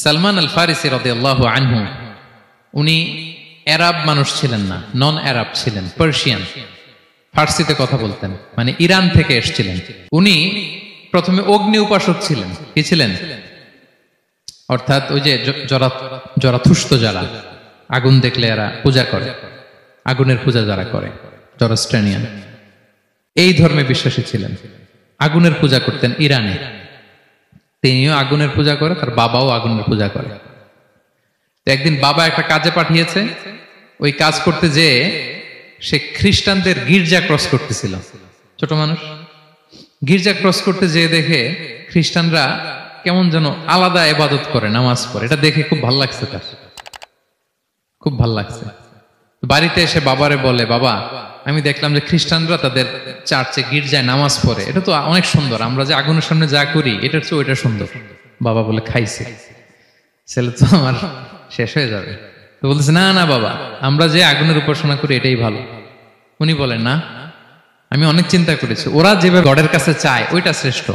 সালমান আল ফারিসি রাদিয়াল্লাহু আনহু উনি আরব মানুষ ছিলেন না, নন আরব ছিলেন, পার্সিয়ান, ফার্সিতে কথা বলতেন, মানে ইরান থেকে এসেছিলেন। উনি প্রথমে অগ্নি উপাসক ছিলেন। কি ছিলেন? অর্থাৎ ওই যে জরাথুষ্ট যারা আগুন দেখলে এরা পূজা করে, আগুনের পূজা যারা করে, জরাস্ট্রেনিয়ান, এই ধর্মে বিশ্বাসী ছিলেন। আগুনের পূজা করতেন ইরানে। তিনিও আগুনের পূজা করে, তার বাবাও আগুনের পূজা করে। একদিন বাবা একটা কাজে পাঠিয়েছে, ওই কাজ করতে যেয়ে সে খ্রিস্টানদের গির্জা ক্রস করতেছিল। ছোট মানুষ গির্জা ক্রস করতে যেয়ে দেখে খ্রিস্টানরা কেমন যেন আলাদা ইবাদত করে, নামাজ পড়ে। এটা দেখে খুব ভালো লাগছে, তার খুব ভালো লাগছে। বাড়িতে এসে বাবারে বলে, বাবা আমি দেখলাম যে খ্রিস্টানরা তাদের চার্চে গির্জায় নামাজ পড়ে, এটা তো অনেক সুন্দর, আমরা যে আগুনের সামনে যা করি এটার চেয়ে ওইটা সুন্দর। বাবা বলে, খাইছে, ছেলে তো আমার শেষ হয়ে যাবে। তো বলতেছে, না না বাবা, আমরা যে আগুনের উপাসনা করি এটাই ভালো। উনি বলেন, না, আমি অনেক চিন্তা করেছি, ওরা যেভাবে গডের কাছে চায় ওইটা শ্রেষ্ঠ।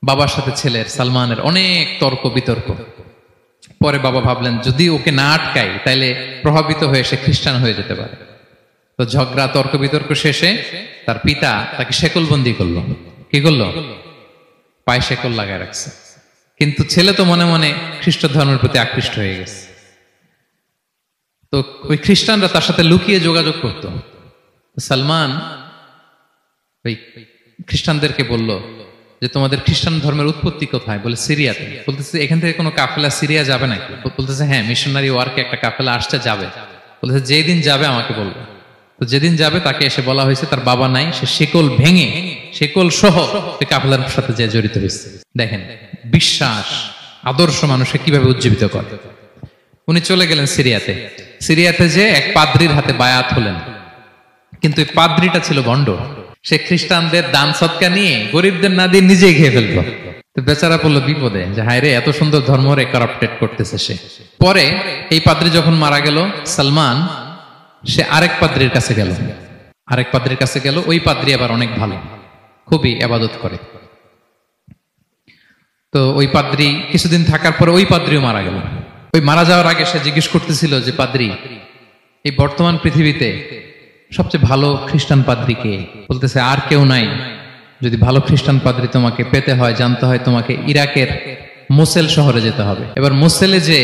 বাবার সাথে ছেলের, সালমানের অনেক তর্ক বিতর্ক। পরে বাবা ভাবলেন, যদি ওকে না আটকাই তাইলে প্রভাবিত হয়ে সে খ্রিস্টান হয়ে যেতে পারে। তো ঝগড়া তর্ক বিতর্ক শেষে তার পিতা তাকে শেকলবন্দি করলো। কি করলো? পায়ে শেকল লাগায় রাখছে। কিন্তু ছেলে তো মনে মনে খ্রিস্ট ধর্মের প্রতি আকৃষ্ট হয়ে গেছে। তো ওই খ্রিস্টানরা তার সাথে লুকিয়ে যোগাযোগ করত। সালমান ওই খ্রিস্টানদেরকে বলল যে, তোমাদের খ্রিস্টান ধর্মের উৎপত্তি কোথায়? বলে, সিরিয়াতে। বলতেছে, এখান থেকে কোনো কাফেলা সিরিয়া যাবে নাকি? বলতেছে, হ্যাঁ, মিশনারি ওয়ার্কে একটা কাফেলা আসছে, যাবে। বলতেছে, যেদিন যাবে আমাকে বলবে। তো যেদিন যাবে তাকে এসে বলা হয়েছে তার বাবা নাই, সে শিকল ভেঙে, শিকল সহ কাফেলার সাথে যে জড়িত হয়েছে। দেখেন বিশ্বাস, আদর্শ মানুষকে কিভাবে উজ্জীবিত করে। উনি চলে গেলেন সিরিয়াতে। সিরিয়াতে যে এক পাদ্রির হাতে বায়াত হলেন, কিন্তু এই পাদ্রিটা ছিল ভণ্ড। সে খ্রিস্টানদের দান সৎকা নিয়ে গরিবদের না দিয়ে নিজেই খেয়ে ফেলতো। তো বেচারা পড়লো বিপদে, যে হায় রে, এত সুন্দর ধর্ম রে কারাপ্টেড করতেছে সে। পরে এই পাদ্রি যখন মারা গেল, সালমান সে আরেক পাদ্রির কাছে গেল। আরেক পাদ্রির কাছে গেল। ওই পাদ্রি আবার অনেক ভালো, খুবই ইবাদত করে। তো ওই পাদ্রি কিছুদিন থাকার পরে ওই পাদ্রিও মারা গেল। ওই মারা যাওয়ার আগে সে জিজ্ঞেস করতেছিল যে, পাদ্রি, এই বর্তমান পৃথিবীতে সবচেয়ে ভালো খ্রিস্টান পাদ্রি কে? বলতেছে, আর কেউ নাই। যদি ভালো খ্রিস্টান পাদ্রি তোমাকে পেতে হয়, জানতে হয়, তোমাকে ইরাকের মোসেল শহরে যেতে হবে। এবার মোসেলে যে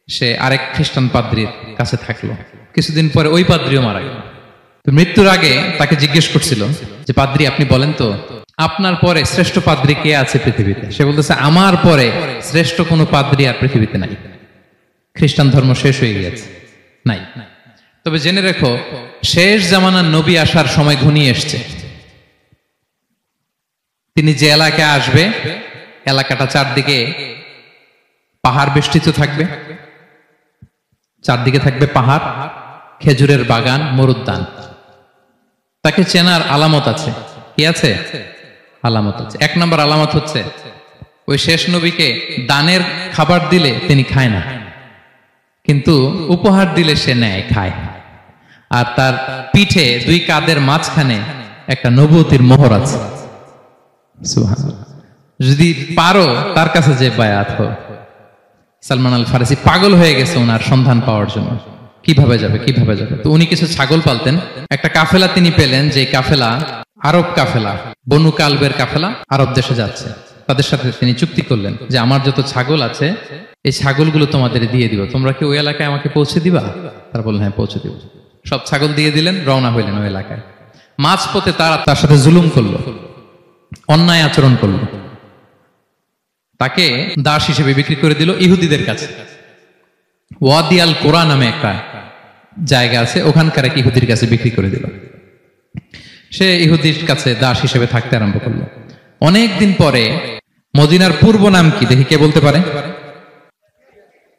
সে আরেক খ্রিস্টান পাদ্রির কাছে থাকলো। কিছুদিন পরে ওই পাদ্রিও মারা গেল। তো মৃত্যুর আগে তাকে জিজ্ঞেস করছিল যে, পাদ্রি আপনি বলেন তো, আপনার পরে শ্রেষ্ঠ পাদ্রি কে আছে পৃথিবীতে? সে বলতেছে, আমার পরে শ্রেষ্ঠ কোনো পাদ্রি আর পৃথিবীতে নাই। খ্রিস্টান ধর্ম শেষ হয়ে গিয়েছে, নাই। তবে জেনে রেখো, শেষ জামানার নবী আসার সময় ঘনিয়ে এসছে। তিনি যে এলাকায় আসবে, এলাকাটা চারদিকে পাহাড় বেষ্টিত থাকবে। চারদিকে থাকবে পাহাড়, খেজুরের বাগান, মরুদ্যান। তাকে চেনার আলামত আছে। কি আছে? আলামত আছে। এক নম্বর আলামত হচ্ছে, ওই শেষ নবীকে দানের খাবার দিলে তিনি খায় না, কিন্তু উপহার দিলে সে নেয়, খায়। আর তার পিঠে দুই কাঁধের মাঝখানে একটা নবুয়তির মোহর আছে। সুবহানাল্লাহ। যদি পারো তার কাছে যে বায়াত হও। সালমান আল ফারিসি পাগল হয়ে গেছে ওনার সন্ধান পাওয়ার জন্য। কিভাবে যাবে, কিভাবে যাবে? তো উনি কিছু ছাগল পালতেন। একটা কাফেলা তিনি পেলেন, যে কাফেলা আরব কাফেলা, বনু কালবের কাফেলা, আরব দেশে যাচ্ছে। তাদের সাথে তিনি চুক্তি করলেন যে, আমার যত ছাগল আছে এই ছাগলগুলো তোমাদের দিয়ে দিব, তোমরা কি ওই এলাকায় আমাকে পৌঁছে দিবা? তারা বললেন, হ্যাঁ, পৌঁছে দিব। সব ছাগল দিয়ে দিলেন, রওনা হইলেন ওই এলাকায়। মাঝপথে তারা তার সাথে জুলুম করলো, অন্যায় আচরণ করলো। তাকে দাস হিসেবে বিক্রি করে দিল ইহুদিদের কাছে। ওয়াদি আল কোরা নামে একটা জায়গা আছে, ওখানকার এক ইহুদির কাছে বিক্রি করে দিল। সে ইহুদির কাছে দাস হিসেবে থাকতে আরম্ভ করলো। অনেকদিন পরে, মদিনার পূর্ব নাম কি দেখি, কে বলতে পারে?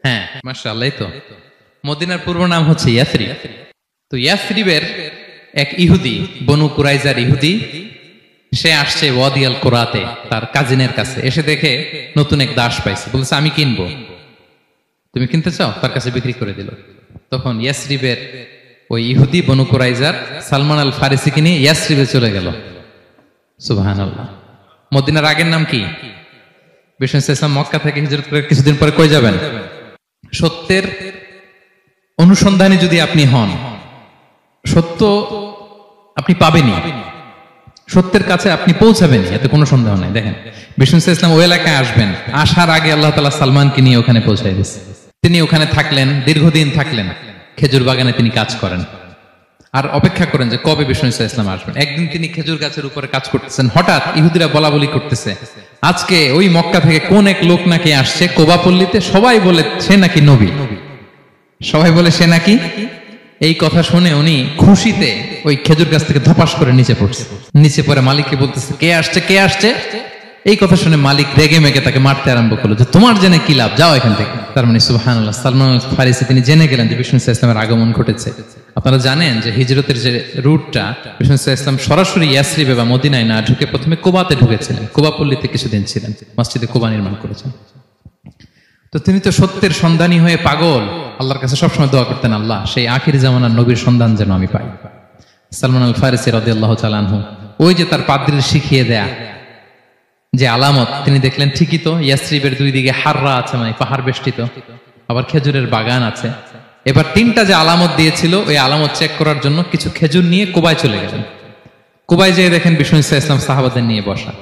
হ্যাঁ, মাশাআল্লাহ। তো মদিনার পূর্ব নাম হচ্ছে ইয়াসরিব। তো ইয়াসরিবের এক ইহুদি, বনু কুরাইজার ইহুদি, সে আসছে ওয়াদি আল কোরাতে তার কাজিনের কাছে। এসে দেখে নতুন এক দাস পাইছে, বলছে, আমি কিনবো, তুমি কিনতে চাও? তার কাছে বিক্রি করে দিল। তখন ইয়াসরিবের ওই ইহুদি, বনু কুরাইজার, সালমান আল ফারিসিকে নিয়ে ইয়াসরিবে চলে গেল। সুবহানাল্লাহ। মদিনার আগের নাম কি? বিষ্ণু ইসলাম মক্কা থেকে হিজরত করে কিছুদিন পরে কই যাবেন? সত্যের অনুসন্ধানে যদি আপনি হন, সত্য আপনি পাবেনই, সত্যের কাছে আপনি পৌঁছাবেন, এতে কোনো সন্দেহ নাই। দেখেন বিষ্ণু ইসলাম ওই এলাকায় আসবেন, আসার আগে আল্লাহ তাআলা সালমানকে নিয়ে ওখানে পৌঁছায় দিয়েছে। তিনি ওখানে থাকলেন, দীর্ঘদিন থাকলেন, খেজুর বাগানে তিনি কাজ করেন আর অপেক্ষা করেন যে কবে বিষ্ণু ইসলাম আসবেন। একদিন তিনি খেজুর গাছের উপরে কাজ করতেছেন, হঠাৎ ইহুদিরা বলা বলি করতেছে আজকে ওই মক্কা থেকে কোন এক লোক নাকি আসছে কোবা পল্লীতে, সবাই বলে সে নাকি নবী, সবাই বলে সে নাকি। এই কথা শুনে উনি খুশিতে ওই খেজুর গাছ থেকে ধপাস করে নিচে পড়ছে। নিচে পড়ে মালিককে বলতেছে কে আসছে কে আসছে। এই কথা শুনে মালিক রেগে মেগে তাকে মারতে আরম্ভ করলো যে তোমার জেনে কি লাভ, যাও এখান থেকে। তার মানে সুবহানাল্লাহ, সালমান আল ফারিসি তিনি জেনে গেলেন যে বিষ্ণু ইসলামের আগমন ঘটেছে। আপনারা জানেন যে হিজরতের যে রুটটা, বিষ্ণু ইসলাম সরাসরি ইয়াসরিবে বা মদিনায় না ঢুকে প্রথমে কুবাতে ঢুকেছিলেন, কুবা পল্লীতে কিছুদিন ছিলেন, মসজিদে কুবা নির্মাণ করেছেন। তো তিনি তো সত্যের সন্ধানী হয়ে পাগল, আল্লাহর কাছে সবসময় দোয়া করতেন আল্লাহ সেই আখির জামানার নবীর সন্ধান যেন আমি পাই। সালমান আল ফারিসি রাদিয়াল্লাহু তাআলা আনহু ওই যে তার পাদ্রীর শিখিয়ে দেয়া যে আলামত তিনি দেখলেন, ঠিকই তো ইয়াসরিবের দুই দিকে হাররা আছে, মানে পাহাড় বেষ্টিত, আবার খেজুরের বাগান আছে। এবার তিনটা যে আলামত দিয়েছিল ওই আলামত চেক করার জন্য কিছু খেজুর নিয়ে কুবায় চলে গেলেন। কুবায় যেয়ে দেখেন বিষ্ণু ইসলাম সাহাবাদের নিয়ে বসা।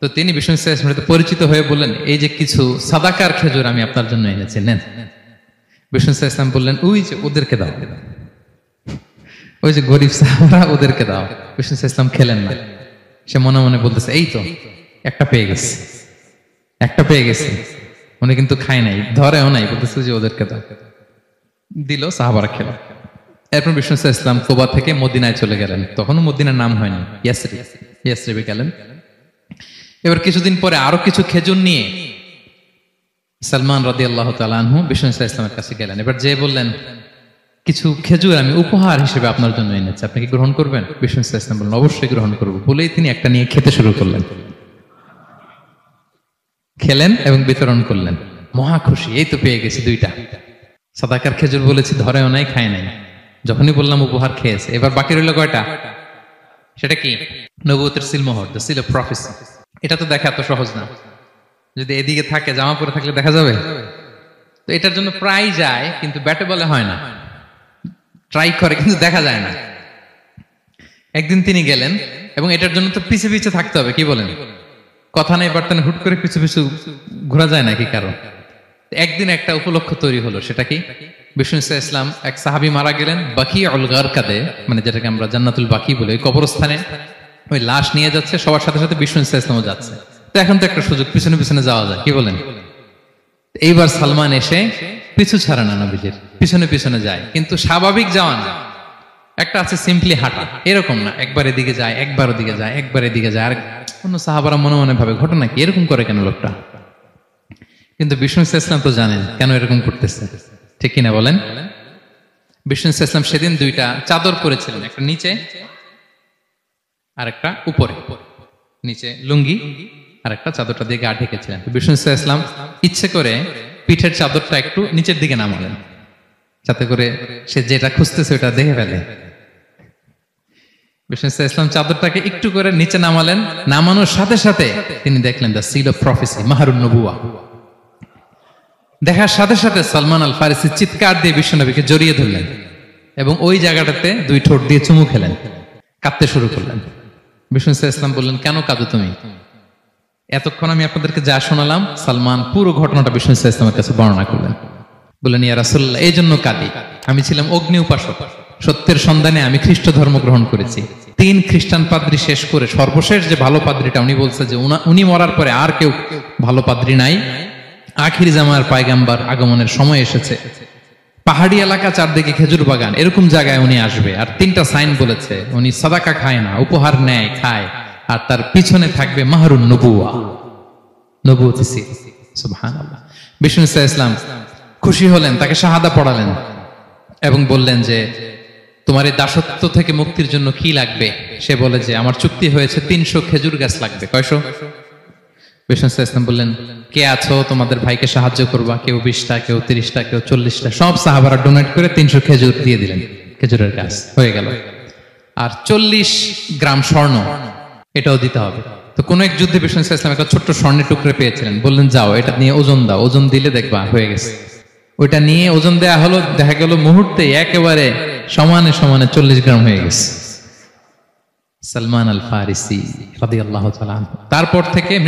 তো তিনি বিষ্ণু ইসলামের সাথে পরিচিত হয়ে বললেন এই যে কিছু সাদাকার খেজুর আমি আপনার জন্য এনেছি, নেন। বিষ্ণু ইসলাম বললেন ওই যে ওদেরকে দাও, ওই যে গরিব সাহাবারা ওদেরকে দাও। বিষ্ণু ইসলাম খেলেন না, সে মনে মনে বলতেছে এই তো একটা পেয়ে গেছে, একটা পেয়ে গেছে। উনি কিন্তু খায় নাই, ধরেও নাই, বলতেছে যে ওদেরকে দাও। দিল, সাহাবারা খেল। এরপর বিষ্ণু ইসলাম কুবা থেকে মদিনায় চলে গেলেন, তখনও মদিনার নাম হয়নি, ইয়াসরিবে গেলেন। এবার কিছুদিন পরে আরো কিছু খেজুর নিয়ে সালমান রাদিয়াল্লাহু তাআলা আনহু বিষ্ণু ইসলামের কাছে গেলেন। এবার যে বললেন কিছু খেজুর আমি উপহার হিসেবে আপনার জন্য এনেছি, আপনি কি গ্রহণ করবেন? বিষ্ণু ইসলাম বললেন অবশ্যই গ্রহণ করব। বলেই তিনি একটা নিয়ে খেতে শুরু করলেন, খেলেন এবং বিতরণ করলেন। মহা খুশি, এই তো পেয়ে গেছি দুইটা সাদাকার খেজুর, বলেছি ধরেও নাই, খায় নাই। যখনই বললাম উপহার খেয়েছে। এবার বাকি রইল কয়টা? সেটা কি? নবুয়তের সিলমোহর, দ্য সিল অফ প্রফেসি। এটা তো দেখা এত সহজ না, যদি এদিকে থাকে, জামা পরে থাকলে দেখা যাবে। তো এটার জন্য প্রায় যায়, কিন্তু ব্যাটে বলে হয় না, ট্রাই করে কিন্তু দেখা যায় না। একদিন তিনি গেলেন এবং এটার জন্য তো পিছে পিছে থাকতে হবে, কি বলেন? কথা নেই বার্তা নেই, হুট করে পিছু পিছু ঘোরা যায় নাকি কারো? একদিন একটা উপলক্ষ তৈরি হলো, সেটা কি? বিষ্ণু ইসলাম এক সাহাবী মারা গেলেন বাকিউল গারকাদে, মানে যেটাকে আমরা জান্নাতুল বাকি বলি, ওই কবরস্থানে ওই লাশ নিয়ে যাচ্ছে, সবার সাথে সাথে বিষ্ণু ইসলামও যাচ্ছে। তো এখন তো একটা সুযোগ, পিছনে পিছনে যাওয়া যায়, কি বলেন? এইবার সালমান এসে পিছু ছাড়ে না, নবীজির পিছনে পিছনে যায়, কিন্তু স্বাভাবিক যাওয়া না, একটা আছে সিম্পলি হাঁটা, এরকম না, একবার এদিকে যায়, একবার ওদিকে যায়, একবার এদিকে যায়। আর অন্য সাহাবারা মনে মনে ভাবে ঘটনা কি, এরকম করে কেন লোকটা? কিন্তু বিষ্ণু ইসলাম তো জানেন কেন এরকম করতেছে, ঠিক কিনা বলেন? বিষ্ণু ইসলাম সেদিন দুইটা চাদর পরেছিলেন, একটা নিচে আর একটা উপরে, নিচে লুঙ্গি আর একটা চাদরটা দিয়ে গা ঢেকেছিলেন। বিষ্ণু ইসলাম ইচ্ছে করে পিঠের চাদরটা একটু নিচের দিকে নামালেন, যাতে করে সে যেটা খুঁজতেছে ওটা দেখে ফেলে। বিষ্ণু ইসলাম চাদরটাকে একটু করে নিচে নামালেন, নামানোর সাথে সাথে তিনি দেখলেন দ্য সিল অফ প্রফেসি, মাহরুন নবুয়া। দেখার সাথে সাথে সালমান আল ফারিসি চিৎকার দিয়ে বিশ্বনবীকে জড়িয়ে ধরলেন এবং ওই জায়গাটাতে দুই ঠোঁট দিয়ে চুমু খেলেন, কাঁদতে শুরু করলেন। বিষ্ণু ইসলাম বললেন কেন কাঁদো তুমি? এতক্ষণ আমি আপনাদেরকে যা শোনালাম, সালমান পুরো ঘটনাটা বিষ্ণু ইসলামের কাছে বর্ণনা করলেন। বললেন ইয়া রাসূলুল্লাহ, এই জন্য কাঁদি, আমি ছিলাম অগ্নি উপাসক, সত্যের সন্ধানে আমি খ্রিস্ট ধর্ম গ্রহণ করেছি। 3 খ্রিস্টান পাদ্রী শেষ করে সর্বশেষ যে ভালো পাদ্রীটা, উনি বলছে যে উনি মরার পরে আর কেউ ভালো পাদ্রী নাই, আখির জামার পায়গাম্বার আগমনের সময় এসেছে। পাহাড়ি এলাকা, চারদিকে খেজুর বাগান, এরকম জায়গায় উনি আসবে। আর 3টা সাইন বলেছে, উনি সাদাকা খায় না, উপহার নেয়, খায়, আর তার পিছনে থাকবে মাহরুন নবুয়া, নবুয়তি সিল। সুবহানাল্লাহ। বিষ্ণু ইসলাম খুশি হলেন, তাকে শাহাদা পড়ালেন এবং বললেন যে তোমার এই দাসত্ব থেকে মুক্তির জন্য কি লাগবে? সে বলে যে আমার চুক্তি হয়েছে 300 খেজুর গাছ লাগবে। কয়শো? বিষ্ণু ইসলাম বললেন কে আছো তোমাদের ভাইকে সাহায্য করবা? কেউ 20টা, কেউ 30টা, কেউ 40টা। সব সাহাবারা ডোনেট করে 300 খেজুর দিয়ে দিলেন, খেজুরের গাছ হয়ে গেল। আর 40 গ্রাম স্বর্ণ, এটাও দিতে হবে। তো কোন এক যুদ্ধে বিষ্ণু ইসলাম একটা ছোট্ট স্বর্ণের টুকরে পেয়েছিলেন, বললেন যাও এটা নিয়ে ওজন দাও, ওজন দিলে দেখবা হয়ে গেছে। ওইটা নিয়ে ওজন দেয়া হলো, দেখা গেল মুহূর্তে একেবারে সমানে সমানে 40 গ্রাম হয়ে গেছে। সালমান আল ফারিসি রাদিয়াল্লাহু তাআলা আনহু। তারপর থেকে